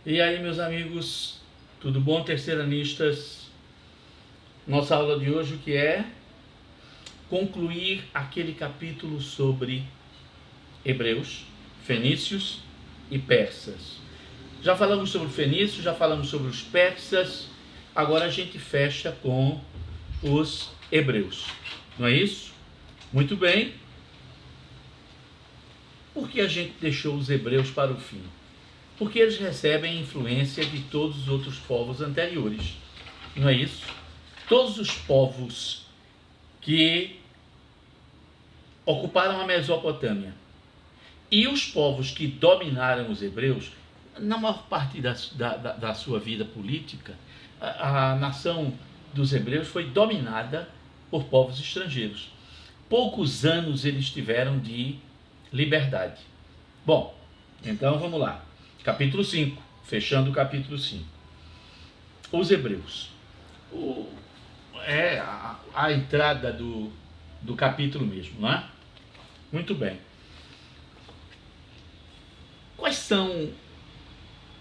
E aí, meus amigos, tudo bom, terceiranistas? Nossa aula de hoje, o que é? Concluir aquele capítulo sobre hebreus, fenícios e persas. Já falamos sobre fenícios, já falamos sobre os persas, agora a gente fecha com os hebreus, não é isso? Muito bem. Por que a gente deixou os hebreus para o fim? Porque eles recebem a influência de todos os outros povos anteriores, não é isso? Todos os povos que ocuparam a Mesopotâmia e os povos que dominaram os hebreus, na maior parte da sua vida política, a nação dos hebreus foi dominada por povos estrangeiros. Poucos anos eles tiveram de liberdade. Bom, então vamos lá. Capítulo 5, fechando o capítulo 5. Os hebreus. É a entrada do capítulo mesmo, não é? Muito bem. Quais são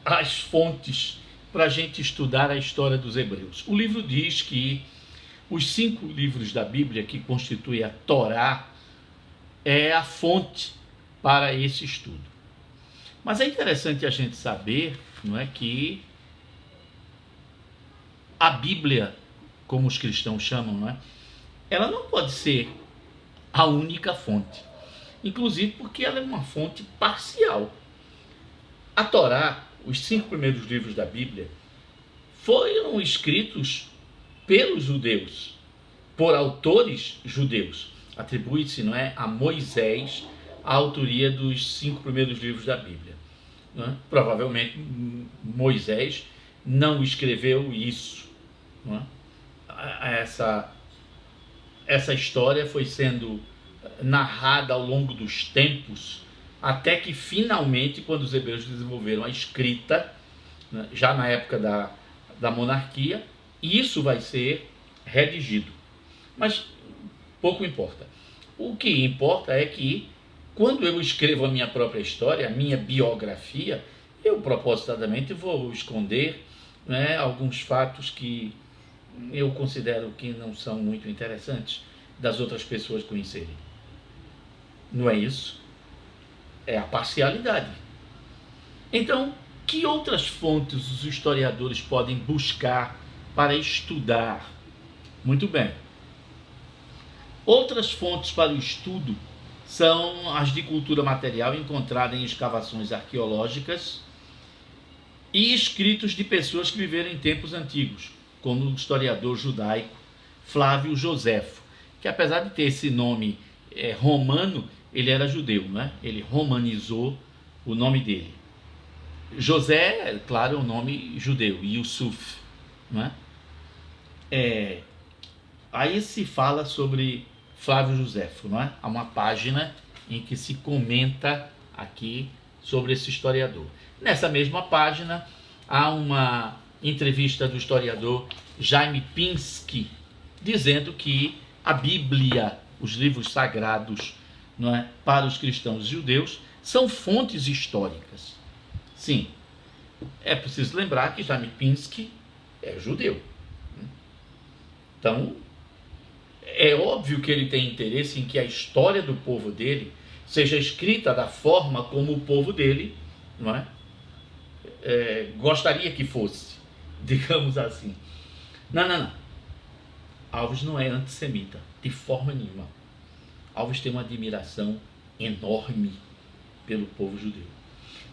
as fontes para a gente estudar a história dos hebreus? O livro diz que os 5 livros da Bíblia que constituem a Torá é a fonte para esse estudo. Mas é interessante a gente saber, não é, que a Bíblia, como os cristãos chamam, não é, ela não pode ser a única fonte. Inclusive porque ela é uma fonte parcial. A Torá, os 5 primeiros livros da Bíblia, foram escritos pelos judeus, por autores judeus. Atribui-se, não é, a Moisés a autoria dos 5 primeiros livros da Bíblia. Não é? Provavelmente Moisés não escreveu isso. Não é? Essa história foi sendo narrada ao longo dos tempos, até que finalmente, quando os hebreus desenvolveram a escrita, né, já na época da monarquia, isso vai ser redigido. Mas pouco importa. O que importa é que, quando eu escrevo a minha própria história, a minha biografia, eu propositadamente vou esconder, né, alguns fatos que eu considero que não são muito interessantes das outras pessoas conhecerem. Não é isso? É a parcialidade. Então, que outras fontes os historiadores podem buscar para estudar? Muito bem. Outras fontes para o estudo são as de cultura material encontrada em escavações arqueológicas e escritos de pessoas que viveram em tempos antigos, como o historiador judaico Flávio Joséfo, que apesar de ter esse nome romano, ele era judeu, né? Ele romanizou o nome dele. José, claro, é um nome judeu, Yusuf, não é? Aí se fala sobre Flávio Joséfo, não é? Há uma página em que se comenta aqui sobre esse historiador. Nessa mesma página há uma entrevista do historiador Jaime Pinsky, dizendo que a Bíblia, os livros sagrados, não é, para os cristãos e judeus, são fontes históricas. Sim, é preciso lembrar que Jaime Pinsky é judeu. Então, é óbvio que ele tem interesse em que a história do povo dele seja escrita da forma como o povo dele, não é? Gostaria que fosse, digamos assim. Não. Alves não é antissemita, de forma nenhuma. Alves tem uma admiração enorme pelo povo judeu.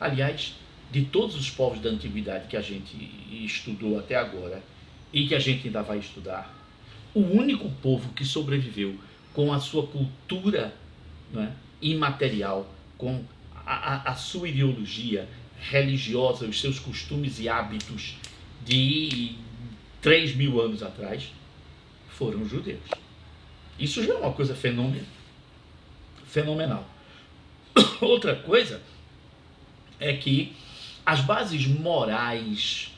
Aliás, de todos os povos da antiguidade que a gente estudou até agora e que a gente ainda vai estudar, o único povo que sobreviveu com a sua cultura, não é, imaterial, com a sua ideologia religiosa, os seus costumes e hábitos de 3.000 anos atrás, foram os judeus. Isso já é uma coisa fenomenal. Outra coisa é que as bases morais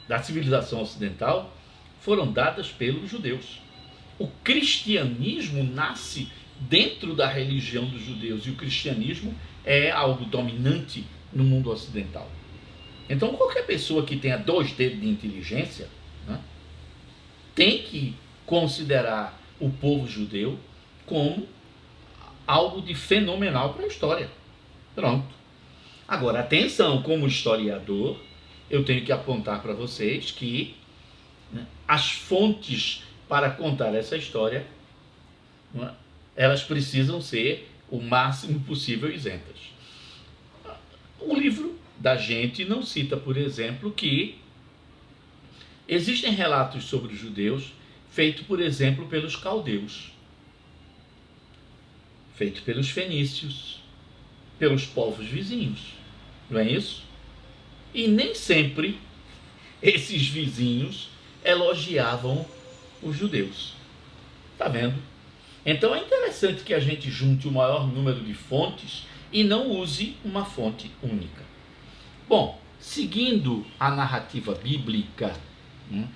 da civilização ocidental foram dadas pelos judeus. O cristianismo nasce dentro da religião dos judeus e o cristianismo é algo dominante no mundo ocidental. Então qualquer pessoa que tenha 2 dedos de inteligência, né, tem que considerar o povo judeu como algo de fenomenal para a história. Pronto. Agora, atenção, como historiador, eu tenho que apontar para vocês que, né, as fontes para contar essa história, né, elas precisam ser o máximo possível isentas. O livro da gente não cita, por exemplo, que existem relatos sobre os judeus feitos, por exemplo, pelos caldeus, feitos pelos fenícios, pelos povos vizinhos, não é isso? E nem sempre esses vizinhos elogiavam os judeus. Tá vendo? Então é interessante que a gente junte o maior número de fontes e não use uma fonte única. Bom, seguindo a narrativa bíblica, né,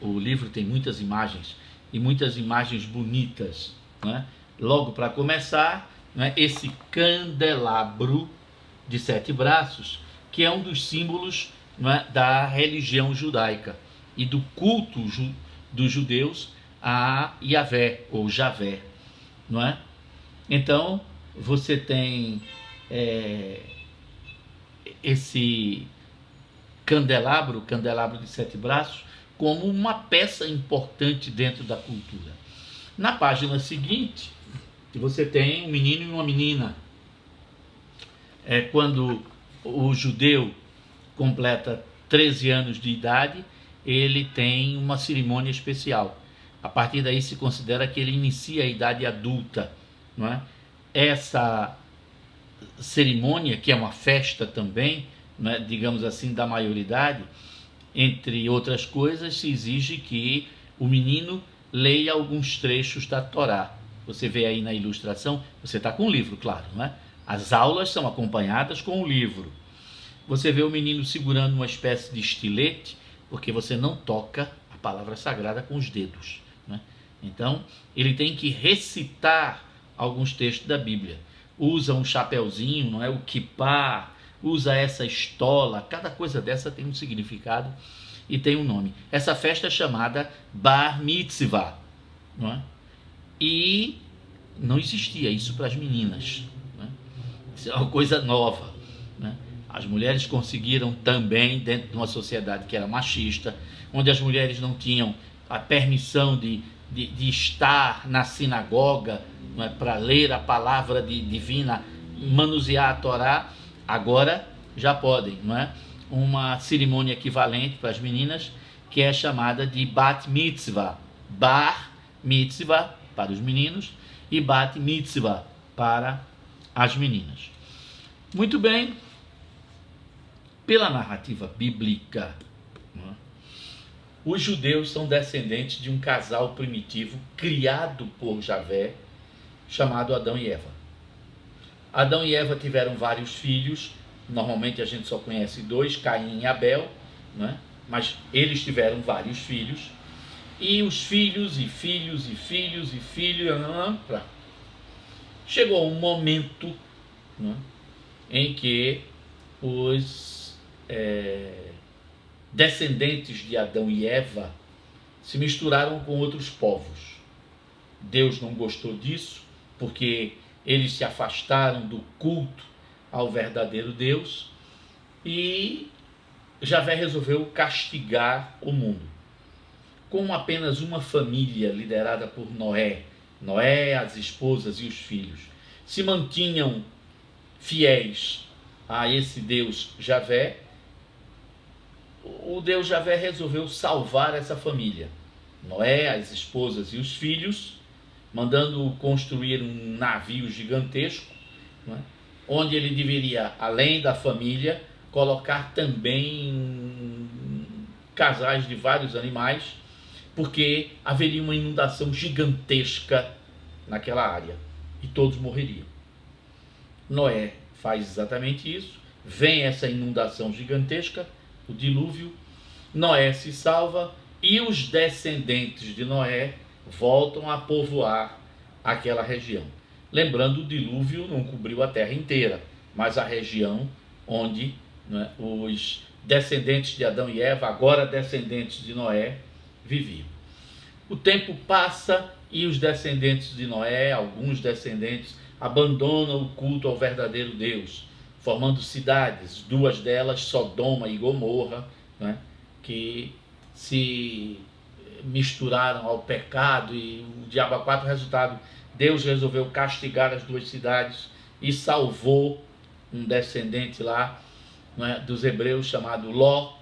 o livro tem muitas imagens e muitas imagens bonitas, né? Logo para começar, né, esse candelabro de 7 braços, que é um dos símbolos, né, da religião judaica e do culto dos judeus a Yahvé ou Javé, não é? Então você tem esse candelabro de 7 braços, como uma peça importante dentro da cultura. Na página seguinte, você tem um menino e uma menina. Quando o judeu completa 13 anos de idade, ele tem uma cerimônia especial. A partir daí se considera que ele inicia a idade adulta, não é? Essa cerimônia, que é uma festa também, né, digamos assim, da maioridade, entre outras coisas, se exige que o menino leia alguns trechos da Torá. Você vê aí na ilustração, você está com o livro, claro, não é? As aulas são acompanhadas com o livro. Você vê o menino segurando uma espécie de estilete, porque você não toca a palavra sagrada com os dedos, né? Então, ele tem que recitar alguns textos da Bíblia. Usa um chapeuzinho, não é? O kippá, usa essa estola, cada coisa dessa tem um significado e tem um nome. Essa festa é chamada Bar Mitzvah, não é? E não existia isso para as meninas, né? Isso é uma coisa nova, né? As mulheres conseguiram também, dentro de uma sociedade que era machista, onde as mulheres não tinham a permissão de estar na sinagoga, não é, para ler a palavra divina, manusear a Torá, agora já podem, não é? Uma cerimônia equivalente para as meninas, que é chamada de Bat Mitzvah. Bar Mitzvah para os meninos e Bat Mitzvah para as meninas. Muito bem. Pela narrativa bíblica, né, os judeus são descendentes de um casal primitivo criado por Javé, chamado Adão e Eva. Adão e Eva tiveram vários filhos, normalmente a gente só conhece 2, Caim e Abel, né? Mas eles tiveram vários filhos, e os filhos, e filhos, e filhos, e filhos, chegou um momento, né, em que os descendentes de Adão e Eva se misturaram com outros povos. Deus não gostou disso, porque eles se afastaram do culto ao verdadeiro Deus, e Javé resolveu castigar o mundo. Com apenas uma família liderada por Noé, as esposas e os filhos, se mantinham fiéis a esse Deus Javé, o Deus Javé resolveu salvar essa família, Noé, as esposas e os filhos, mandando construir um navio gigantesco, não é? Onde ele deveria, além da família, colocar também casais de vários animais, porque haveria uma inundação gigantesca naquela área e todos morreriam. Noé faz exatamente isso, vem essa inundação gigantesca, o dilúvio, Noé se salva e os descendentes de Noé voltam a povoar aquela região. Lembrando, o dilúvio não cobriu a terra inteira, mas a região onde, né, os descendentes de Adão e Eva, agora descendentes de Noé, viviam. O tempo passa e os descendentes de Noé, alguns descendentes, abandonam o culto ao verdadeiro Deus, formando cidades, duas delas, Sodoma e Gomorra, né, que se misturaram ao pecado e o diabo a quatro. Resultado, Deus resolveu castigar as duas cidades e salvou um descendente lá, né, dos hebreus chamado Ló,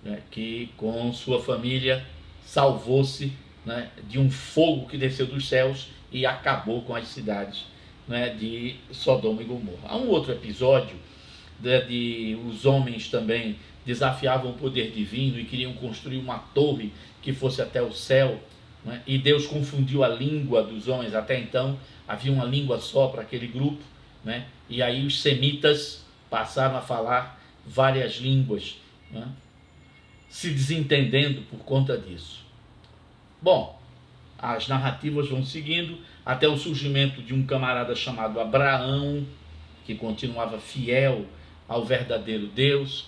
né, que com sua família salvou-se, né, de um fogo que desceu dos céus e acabou com as cidades, né, de Sodoma e Gomorra. Há um outro episódio de os homens também desafiavam o poder divino e queriam construir uma torre que fosse até o céu, né, e Deus confundiu a língua dos homens. Até então havia uma língua só para aquele grupo, né, e aí os semitas passaram a falar várias línguas, né, se desentendendo por conta disso. Bom, as narrativas vão seguindo até o surgimento de um camarada chamado Abraão, que continuava fiel ao verdadeiro Deus,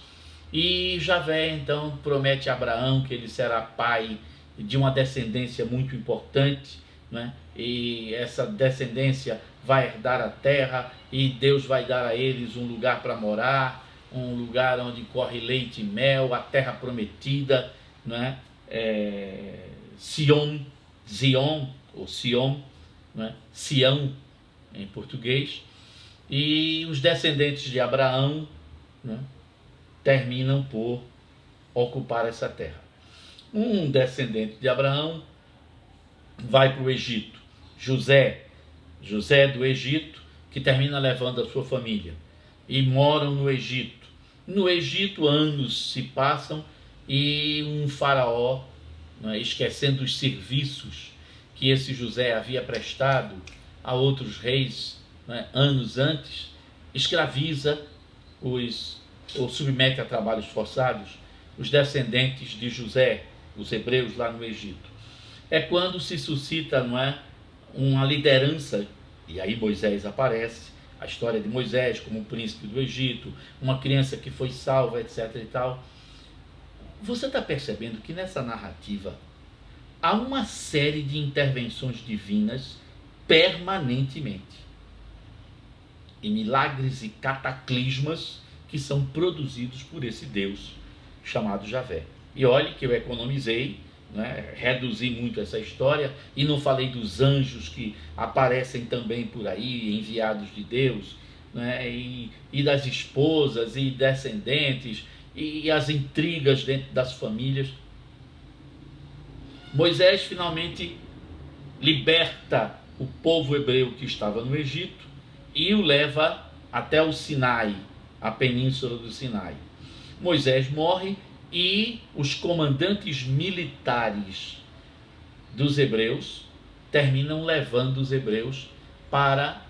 e Javé então promete a Abraão que ele será pai de uma descendência muito importante, né? E essa descendência vai herdar a terra e Deus vai dar a eles um lugar para morar, um lugar onde corre leite e mel, a terra prometida, né? Zion, ou Sion, né? Sião em português. E os descendentes de Abraão, né, terminam por ocupar essa terra. Um descendente de Abraão vai para o Egito, José do Egito, que termina levando a sua família, e moram no Egito. No Egito, anos se passam e um faraó, né, esquecendo os serviços que esse José havia prestado a outros reis, né, anos antes, escraviza ou submete a trabalhos forçados os descendentes de José, os hebreus lá no Egito. É quando se suscita, não é, uma liderança, e aí Moisés aparece, a história de Moisés como príncipe do Egito, uma criança que foi salva, etc. e tal. Você está percebendo que nessa narrativa há uma série de intervenções divinas permanentemente, e milagres e cataclismas que são produzidos por esse Deus chamado Javé. E olhe que eu economizei, né, reduzi muito essa história e não falei dos anjos que aparecem também por aí, enviados de Deus, né, e das esposas e descendentes e as intrigas dentro das famílias. Moisés finalmente liberta o povo hebreu que estava no Egito e o leva até o Sinai, a península do Sinai. Moisés morre e os comandantes militares dos hebreus terminam levando os hebreus para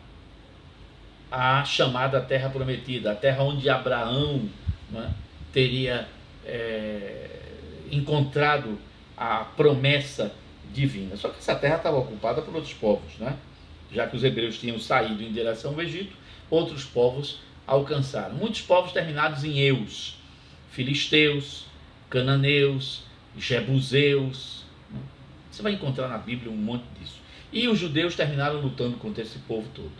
a chamada Terra Prometida, a terra onde Abraão, né, teria encontrado a promessa divina. Só que essa terra estava ocupada por outros povos, né? Já que os hebreus tinham saído em direção ao Egito, outros povos alcançaram. Muitos povos terminados em eus, filisteus, cananeus, jebuseus. Você vai encontrar na Bíblia um monte disso. E os judeus terminaram lutando contra esse povo todo.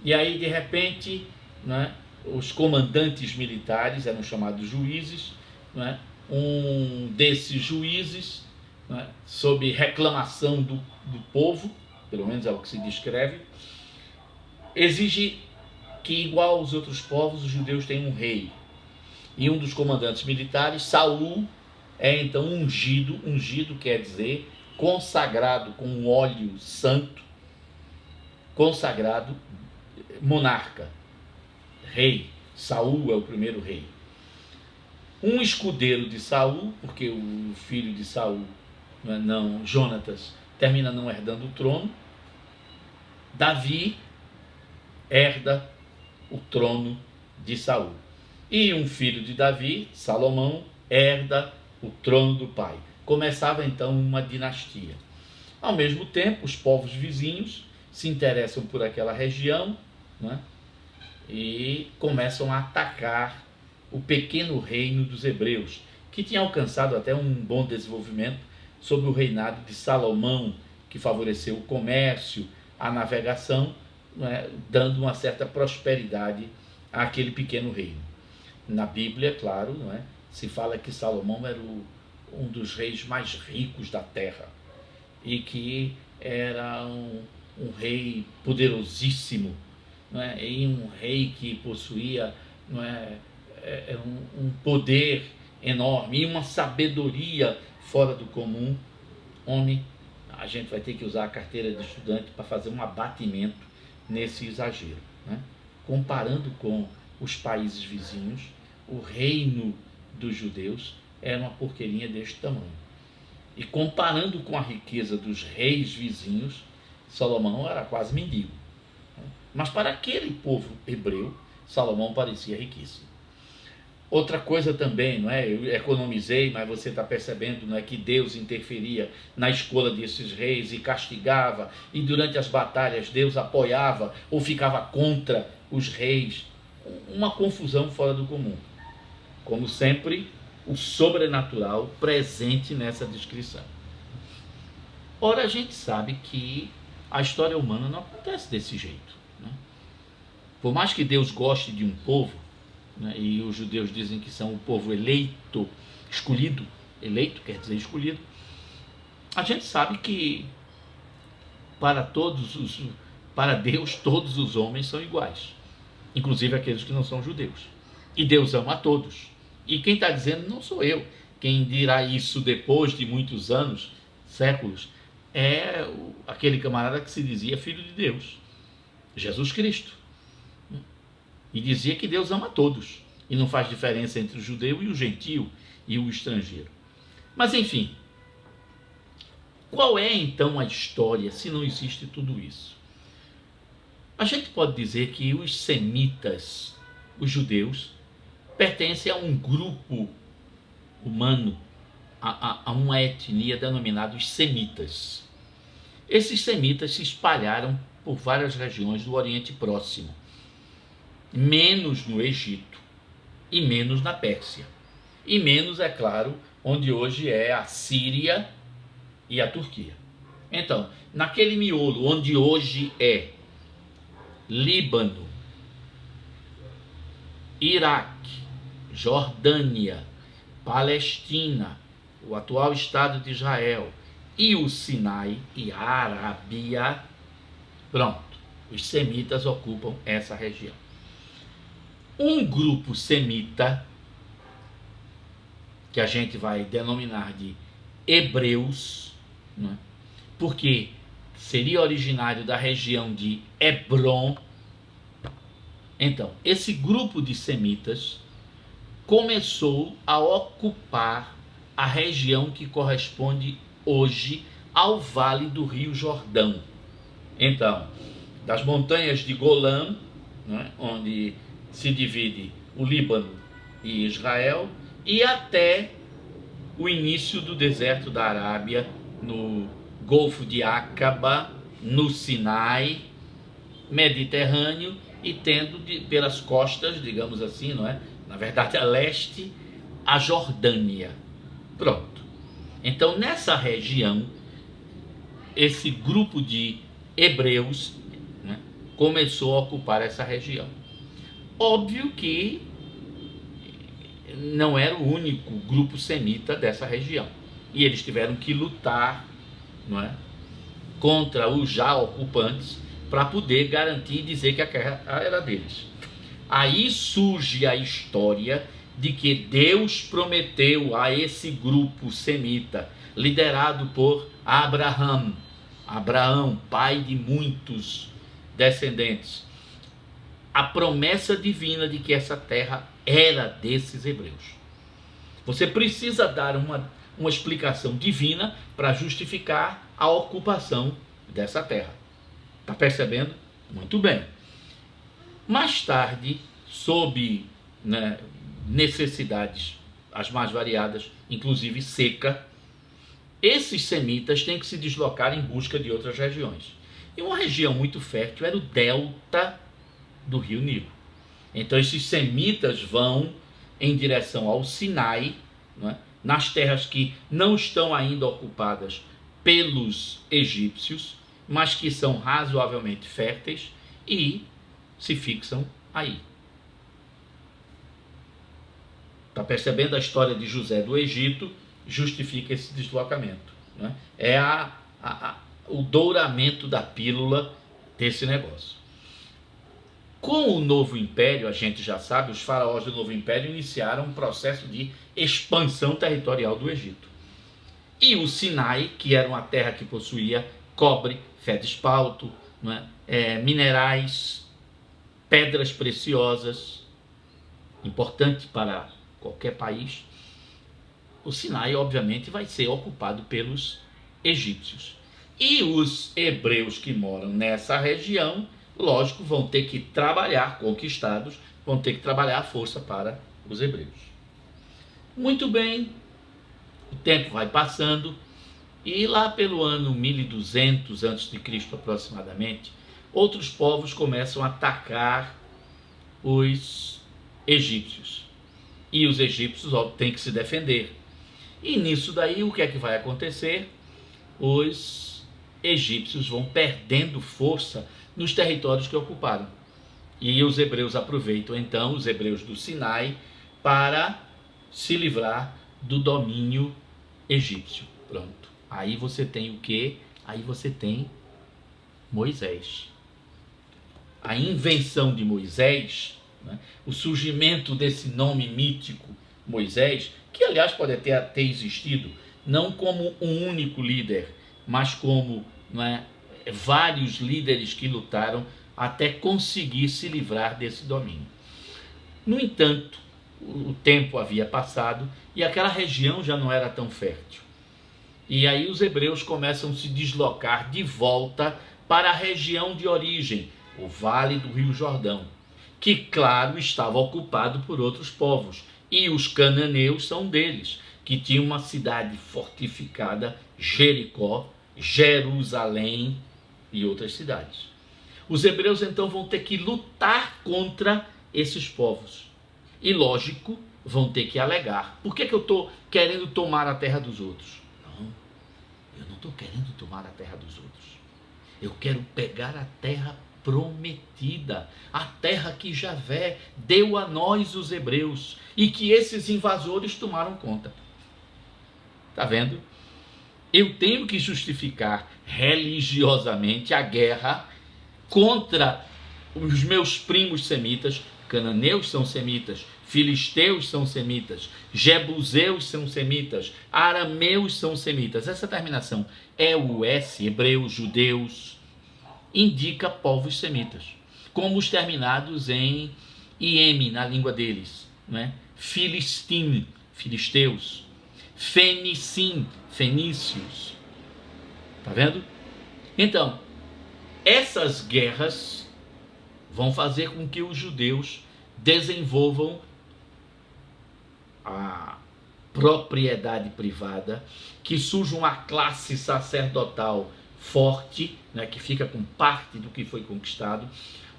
E aí, de repente, né, os comandantes militares eram chamados juízes, né, um desses juízes, né, sob reclamação do povo, pelo menos é o que se descreve, exige que, igual aos outros povos, os judeus tenham um rei. E um dos comandantes militares, Saul, é então ungido. Ungido quer dizer consagrado com um óleo santo, consagrado monarca, rei. Saul é o primeiro rei. Um escudeiro de Saul, porque o filho de Saul, não, Jonatas, termina não herdando o trono. Davi herda o trono de Saul. E um filho de Davi, Salomão, herda o trono do pai. Começava então uma dinastia. Ao mesmo tempo, os povos vizinhos se interessam por aquela região, né, e começam a atacar o pequeno reino dos hebreus, que tinha alcançado até um bom desenvolvimento sob o reinado de Salomão, que favoreceu o comércio, a navegação, né, dando uma certa prosperidade àquele pequeno reino. Na Bíblia, claro, não é, se fala que Salomão era um dos reis mais ricos da terra e que era um rei poderosíssimo, não é, e um rei que possuía, não é, um poder enorme e uma sabedoria fora do comum. Homem, a gente vai ter que usar a carteira de estudante para fazer um abatimento nesse exagero, né? Comparando com os países vizinhos, o reino dos judeus era uma porqueirinha deste tamanho. E comparando com a riqueza dos reis vizinhos, Salomão era quase mendigo. Mas para aquele povo hebreu, Salomão parecia riquíssimo. Outra coisa também, não é? Eu economizei, mas você está percebendo, não é, que Deus interferia na escolha desses reis e castigava, e durante as batalhas Deus apoiava ou ficava contra os reis. Uma confusão fora do comum. Como sempre, o sobrenatural presente nessa descrição. Ora, a gente sabe que a história humana não acontece desse jeito, né? Por mais que Deus goste de um povo, né, e os judeus dizem que são o povo eleito, escolhido, eleito quer dizer escolhido, a gente sabe que para Deus todos os homens são iguais, inclusive aqueles que não são judeus. E Deus ama a todos. E quem está dizendo não sou eu. Quem dirá isso depois de muitos anos, séculos, é aquele camarada que se dizia filho de Deus, Jesus Cristo. E dizia que Deus ama a todos e não faz diferença entre o judeu e o gentio e o estrangeiro. Mas enfim, qual é então a história se não existe tudo isso? A gente pode dizer que os semitas, os judeus, pertencem a um grupo humano, a uma etnia denominada os semitas. Esses semitas se espalharam por várias regiões do Oriente Próximo, menos no Egito e menos na Pérsia. E menos, é claro, onde hoje é a Síria e a Turquia. Então, naquele miolo onde hoje é Líbano, Iraque, Jordânia, Palestina, o atual Estado de Israel e o Sinai e a Arábia, pronto, os semitas ocupam essa região. Um grupo semita, que a gente vai denominar de hebreus, né? Porque seria originário da região de Hebrom. Então, esse grupo de semitas começou a ocupar a região que corresponde hoje ao Vale do Rio Jordão. Então, das montanhas de Golã, né, onde se divide o Líbano e Israel, e até o início do deserto da Arábia, no Golfo de Aqaba, no Sinai, Mediterrâneo, e tendo pelas costas, digamos assim, não é? Na verdade, a leste, a Jordânia. Pronto. Então, nessa região, esse grupo de hebreus, né, começou a ocupar essa região. Óbvio que não era o único grupo semita dessa região. E eles tiveram que lutar, não é, contra os já ocupantes para poder garantir e dizer que a terra era deles. Aí surge a história de que Deus prometeu a esse grupo semita, liderado por Abraão, pai de muitos descendentes, a promessa divina de que essa terra era desses hebreus. Você precisa dar uma explicação divina para justificar a ocupação dessa terra. Está percebendo? Muito bem. Mais tarde, sob, né, necessidades as mais variadas, inclusive seca, esses semitas têm que se deslocar em busca de outras regiões. E uma região muito fértil era o delta do rio Nilo. Então esses semitas vão em direção ao Sinai, não é? Nas terras que não estão ainda ocupadas pelos egípcios, mas que são razoavelmente férteis, e se fixam aí. Está percebendo? A história de José do Egito justifica esse deslocamento, né? É o douramento da pílula desse negócio. Com o novo império, a gente já sabe, os faraós do novo império iniciaram um processo de expansão territorial do Egito. E o Sinai, que era uma terra que possuía cobre, feldespalto, minerais, pedras preciosas, importante para qualquer país, o Sinai, obviamente, vai ser ocupado pelos egípcios. E os hebreus que moram nessa região, lógico, vão ter que trabalhar, conquistados, vão ter que trabalhar a força para os hebreus. Muito bem, o tempo vai passando, e lá pelo ano 1200 a.C. aproximadamente, outros povos começam a atacar os egípcios. E os egípcios têm que se defender. E nisso daí, o que é que vai acontecer? Os egípcios vão perdendo força nos territórios que ocuparam. E os hebreus aproveitam, então, os hebreus do Sinai, para se livrar do domínio egípcio. Pronto. Aí você tem o quê? Aí você tem Moisés. A invenção de Moisés, né? O surgimento desse nome mítico Moisés, que aliás pode até ter existido, não como um único líder, mas como, vários líderes que lutaram até conseguir se livrar desse domínio. No entanto, o tempo havia passado e aquela região já não era tão fértil. E aí os hebreus começam a se deslocar de volta para a região de origem, o Vale do Rio Jordão, que, claro, estava ocupado por outros povos, e os cananeus são deles, que tinham uma cidade fortificada, Jericó, Jerusalém e outras cidades. Os hebreus então vão ter que lutar contra esses povos. E, lógico, vão ter que alegar. Por que eu estou querendo tomar a terra dos outros? Não, eu não estou querendo tomar a terra dos outros. Eu quero pegar a terra prometida, a terra que Javé deu a nós, os hebreus, e que esses invasores tomaram conta. Está vendo? Eu tenho que justificar religiosamente a guerra contra os meus primos semitas. Cananeus são semitas, filisteus são semitas, jebuseus são semitas, arameus são semitas. Essa terminação é o S, hebreus, judeus, indica povos semitas, como os terminados em IM, na língua deles, Filistim, filisteus, Fenicim, fenícios. Tá vendo? Então, essas guerras vão fazer com que os judeus desenvolvam a propriedade privada, que surja uma classe sacerdotal forte, que fica com parte do que foi conquistado,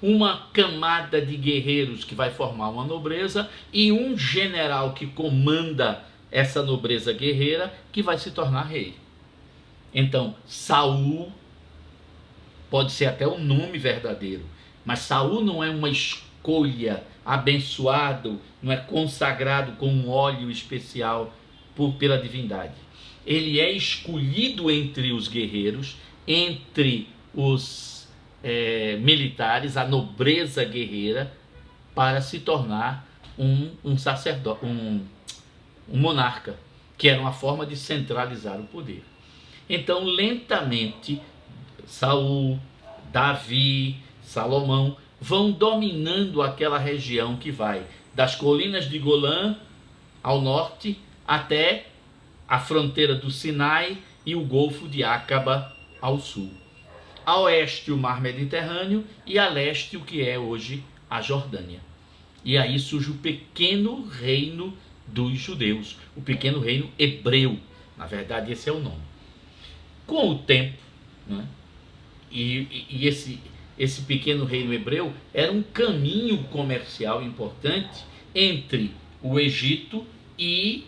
uma camada de guerreiros que vai formar uma nobreza e um general que comanda essa nobreza guerreira, que vai se tornar rei. Então, Saul pode ser até o nome verdadeiro, mas Saul não é uma escolha, abençoado, não é consagrado com um óleo especial pela divindade. Ele é escolhido entre os guerreiros, entre os militares, a nobreza guerreira, para se tornar um sacerdote, um monarca, que era uma forma de centralizar o poder. Então, lentamente, Saul, Davi, Salomão vão dominando aquela região que vai das colinas de Golã ao norte até a fronteira do Sinai e o Golfo de Acaba ao sul. A oeste o Mar Mediterrâneo e a leste o que é hoje a Jordânia. E aí surge o pequeno reino dos judeus, o pequeno reino hebreu. Na verdade, esse é o nome. Com o tempo, e esse pequeno reino hebreu era um caminho comercial importante entre o Egito e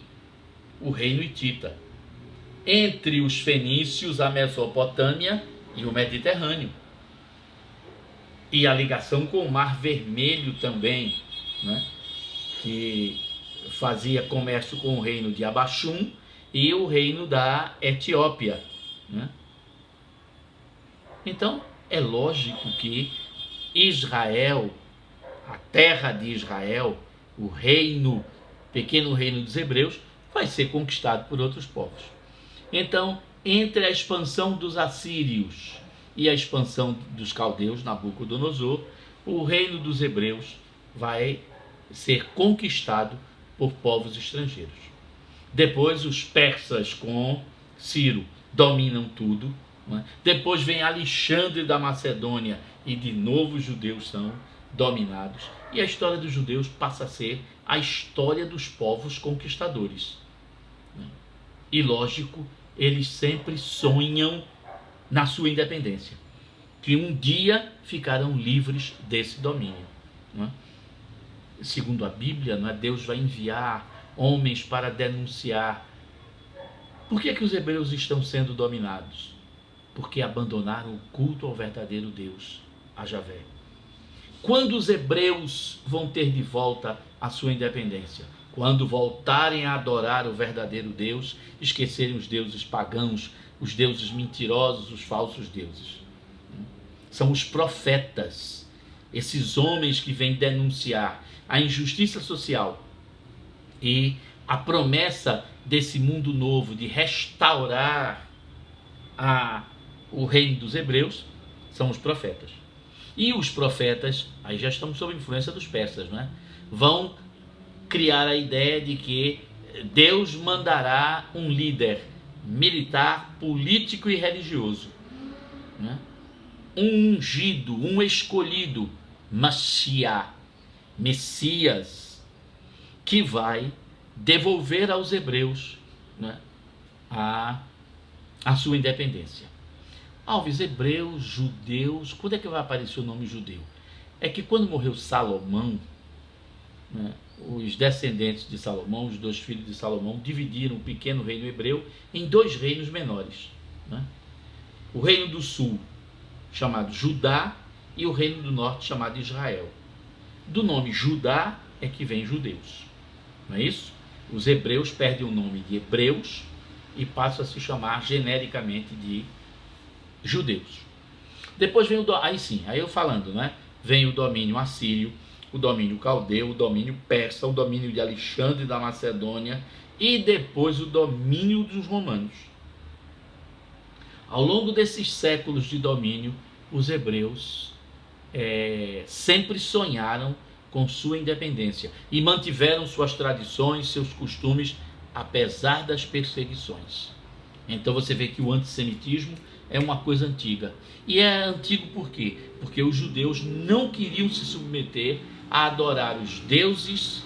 o reino hitita. Entre os fenícios, a Mesopotâmia e o Mediterrâneo. E a ligação com o Mar Vermelho também, né? Que fazia comércio com o reino de Abaxum e o reino da Etiópia, né? Então, é lógico que Israel, a terra de Israel, o reino, pequeno reino dos hebreus, vai ser conquistado por outros povos. Então, entre a expansão dos assírios e a expansão dos caldeus, Nabucodonosor, o reino dos hebreus vai ser conquistado por povos estrangeiros. Depois, os persas com Ciro dominam tudo, né? Depois vem Alexandre da Macedônia e de novo os judeus são dominados. E a história dos judeus passa a ser a história dos povos conquistadores. E lógico, eles sempre sonham na sua independência, que um dia ficarão livres desse domínio, não é? Segundo a Bíblia, não é? Deus vai enviar homens para denunciar. Por que os hebreus estão sendo dominados? Porque abandonaram o culto ao verdadeiro Deus, a Javé. Quando os hebreus vão ter de volta a sua independência? Quando voltarem a adorar o verdadeiro Deus, esquecerem os deuses pagãos, os deuses mentirosos, os falsos deuses. São os profetas, esses homens que vêm denunciar a injustiça social e a promessa desse mundo novo de restaurar o reino dos hebreus, são os profetas. E os profetas, aí já estamos sob a influência dos persas, né? Vão criar a ideia de que Deus mandará um líder militar, político e religioso, né? Um ungido, um escolhido, Messias, que vai devolver aos hebreus, né, a sua independência. Alves, hebreus, judeus, quando é que vai aparecer o nome judeu? É que quando morreu Salomão, né, os descendentes de Salomão, os dois filhos de Salomão, dividiram o pequeno reino hebreu em dois reinos menores, né? O reino do sul, chamado Judá, e o reino do norte, chamado Israel. Do nome Judá é que vem judeus, não é isso? Os hebreus perdem o nome de hebreus e passam a se chamar genericamente de judeus. Depois vem aí eu falando, né? Vem o domínio assírio, o domínio caldeu, o domínio persa, o domínio de Alexandre da Macedônia e depois o domínio dos romanos. Ao longo desses séculos de domínio, os hebreus sempre sonharam com sua independência e mantiveram suas tradições, seus costumes, apesar das perseguições. Então você vê que o antissemitismo é uma coisa antiga. E é antigo por quê? Porque os judeus não queriam se submeter a adorar os deuses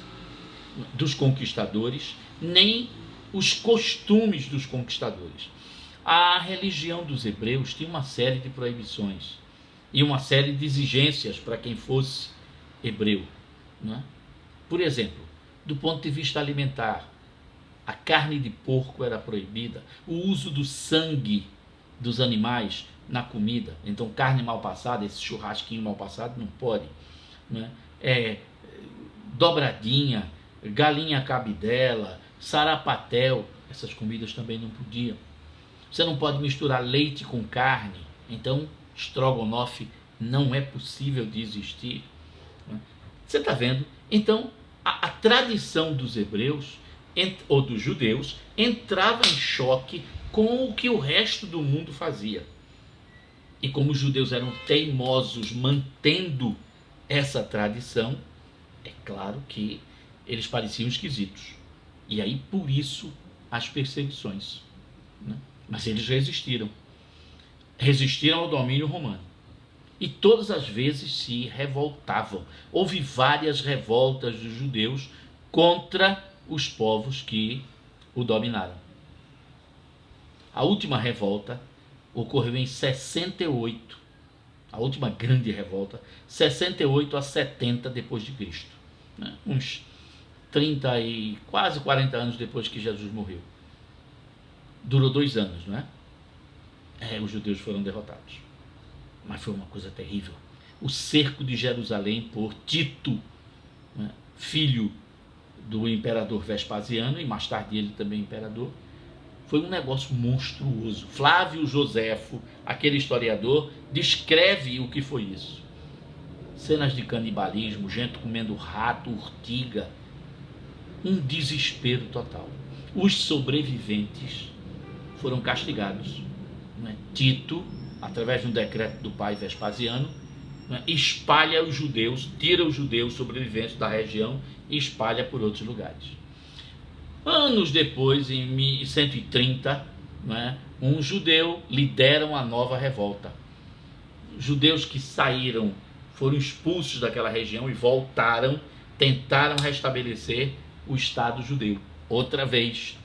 dos conquistadores, nem os costumes dos conquistadores. A religião dos hebreus tinha uma série de proibições e uma série de exigências para quem fosse hebreu, né? Por exemplo, do ponto de vista alimentar, a carne de porco era proibida, o uso do sangue dos animais na comida. Então, carne mal passada, esse churrasquinho mal passado, não pode, né? Dobradinha, galinha cabidela, sarapatel, essas comidas também não podiam. Você não pode misturar leite com carne, então estrogonofe não é possível de existir, né? Você está vendo? Então, a tradição dos hebreus ou dos judeus entrava em choque com o que o resto do mundo fazia. E como os judeus eram teimosos mantendo essa tradição, é claro que eles pareciam esquisitos. E aí, por isso, as perseguições, né? Mas eles resistiram ao domínio romano. E todas as vezes se revoltavam. Houve várias revoltas dos judeus contra os povos que o dominaram. A última revolta ocorreu em 68, a última grande revolta, 68 a 70 depois de Cristo, né? Uns 30 e quase 40 anos depois que Jesus morreu. Durou 2 anos, não é? Os judeus foram derrotados. Mas foi uma coisa terrível. O cerco de Jerusalém por Tito, né, filho do imperador Vespasiano, e mais tarde ele também imperador, foi um negócio monstruoso. Flávio Joséfo, aquele historiador, descreve o que foi isso. Cenas de canibalismo, gente comendo rato, urtiga, um desespero total. Os sobreviventes foram castigados. Né? Tito, através de um decreto do pai Vespasiano, né, espalha os judeus, tira os judeus sobreviventes da região e espalha por outros lugares. Anos depois, em 130, né, um judeu lidera uma nova revolta. Os judeus que saíram, foram expulsos daquela região e voltaram, tentaram restabelecer o Estado judeu. Outra vez,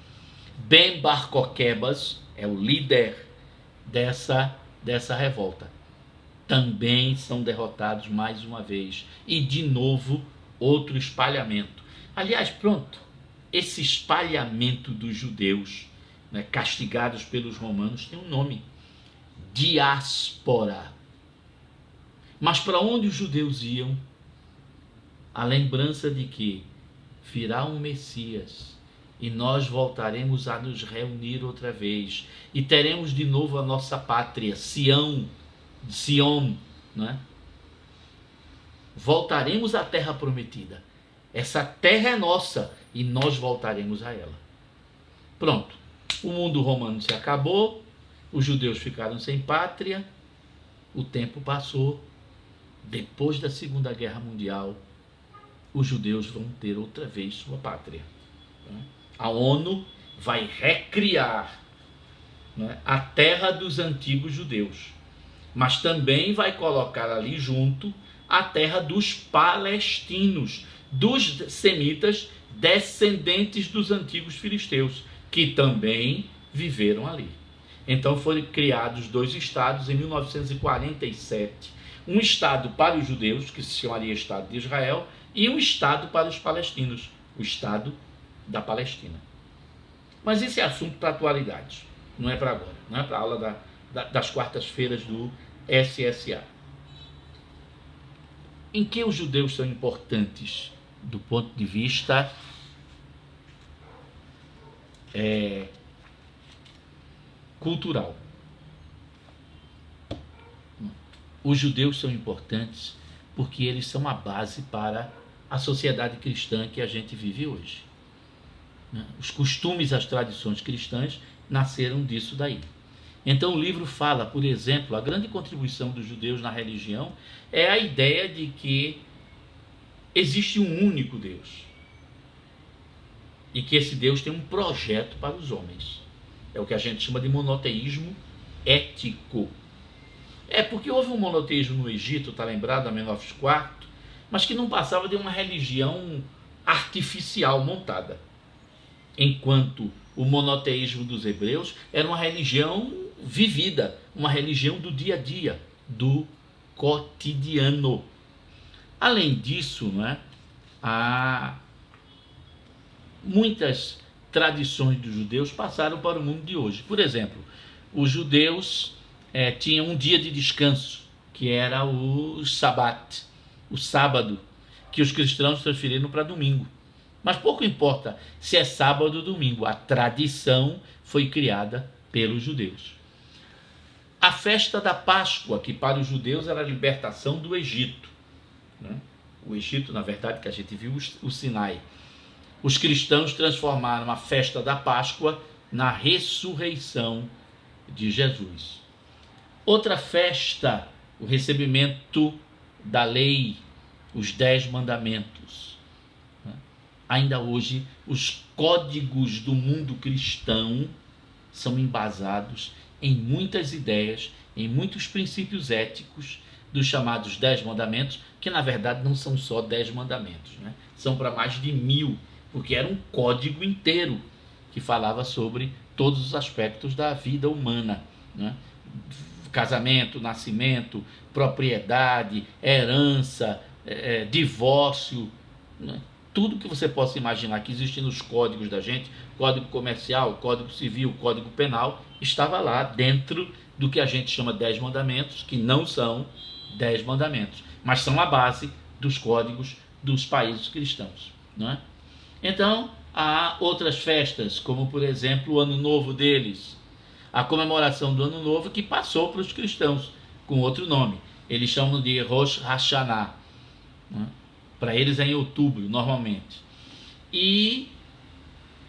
Ben Bar Coquebas é o líder dessa revolta. Também são derrotados mais uma vez. E de novo, outro espalhamento. Aliás, pronto, esse espalhamento dos judeus, né, castigados pelos romanos, tem um nome: diáspora. Mas para onde os judeus iam? A lembrança de que virá um Messias e nós voltaremos a nos reunir outra vez e teremos de novo a nossa pátria, Sião, né? Voltaremos à terra prometida. Essa terra é nossa e nós voltaremos a ela. Pronto, o mundo romano se acabou, os judeus ficaram sem pátria, o tempo passou. Depois da Segunda Guerra Mundial, os judeus vão ter outra vez sua pátria. A ONU vai recriar, né, a terra dos antigos judeus, mas também vai colocar ali junto a terra dos palestinos, dos semitas, descendentes dos antigos filisteus, que também viveram ali. Então foram criados 2 estados em 1947. Um estado para os judeus, que se chamaria Estado de Israel, e um estado para os palestinos, o Estado da Palestina. Mas esse é assunto para a atualidade, não é para agora, não é para a aula das quartas-feiras do SSA. Em que os judeus são importantes do ponto de vista cultural? Os judeus são importantes porque eles são a base para a sociedade cristã que a gente vive hoje. Os costumes, as tradições cristãs nasceram disso daí. Então o livro fala, por exemplo, a grande contribuição dos judeus na religião é a ideia de que existe um único Deus e que esse Deus tem um projeto para os homens. É o que a gente chama de monoteísmo ético. É porque houve um monoteísmo no Egito, está lembrado, Amenófis IV, mas que não passava de uma religião artificial montada. Enquanto o monoteísmo dos hebreus era uma religião vivida, uma religião do dia a dia, do cotidiano. Além disso, né, há muitas tradições dos judeus passaram para o mundo de hoje. Por exemplo, os judeus tinham um dia de descanso, que era o Shabat, o sábado, que os cristãos transferiram para domingo. Mas pouco importa se é sábado ou domingo, a tradição foi criada pelos judeus. A festa da Páscoa, que para os judeus era a libertação do Egito, né? O Egito, na verdade, que a gente viu, o Sinai. Os cristãos transformaram a festa da Páscoa na ressurreição de Jesus. Outra festa, o recebimento da lei, os 10 mandamentos. Ainda hoje, os códigos do mundo cristão são embasados em muitas ideias, em muitos princípios éticos dos chamados 10 mandamentos, que na verdade não são só 10 mandamentos, né? São para mais de 1000, porque era um código inteiro que falava sobre todos os aspectos da vida humana, né? Casamento, nascimento, propriedade, herança, divórcio, né? Tudo que você possa imaginar que existe nos códigos da gente, código comercial, código civil, código penal, estava lá dentro do que a gente chama 10 mandamentos, que não são 10 mandamentos, mas são a base dos códigos dos países cristãos, não é? Então, há outras festas, como por exemplo o Ano Novo deles, a comemoração do Ano Novo que passou para os cristãos com outro nome. Eles chamam de Rosh Hashanah, né? Para eles é em outubro, normalmente. E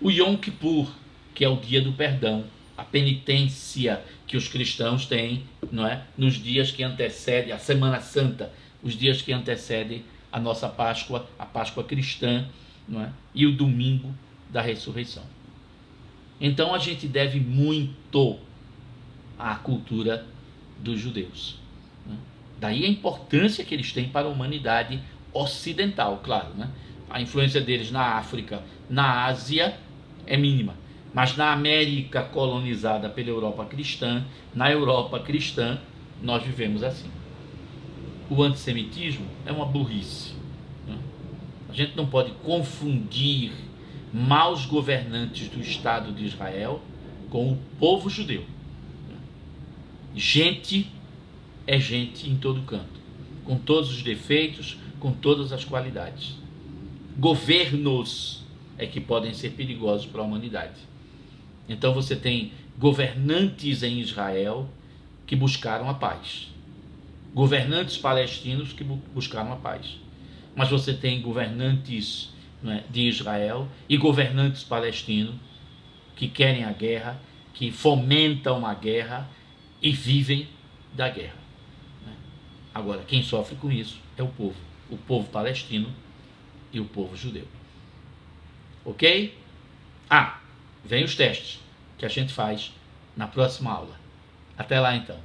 o Yom Kippur, que é o dia do perdão, a penitência que os cristãos têm, não é? Nos dias que antecedem a Semana Santa, os dias que antecedem a nossa Páscoa, a Páscoa cristã, não é? E o domingo da ressurreição. Então a gente deve muito à cultura dos judeus, né? Daí a importância que eles têm para a humanidade ocidental, claro, né? A influência deles na África, na Ásia é mínima, mas na América colonizada pela Europa cristã, na Europa cristã, nós vivemos assim. O antissemitismo é uma burrice, né? A gente não pode confundir maus governantes do Estado de Israel com o povo judeu. Gente é gente em todo canto, com todos os defeitos, com todas as qualidades. Governos é que podem ser perigosos para a humanidade. Então você tem governantes em Israel que buscaram a paz, governantes palestinos que buscaram a paz, mas você tem governantes, né, de Israel e governantes palestinos que querem a guerra, que fomentam a guerra e vivem da guerra. Agora, quem sofre com isso é o povo palestino e o povo judeu. Ok? Vem os testes que a gente faz na próxima aula. Até lá então.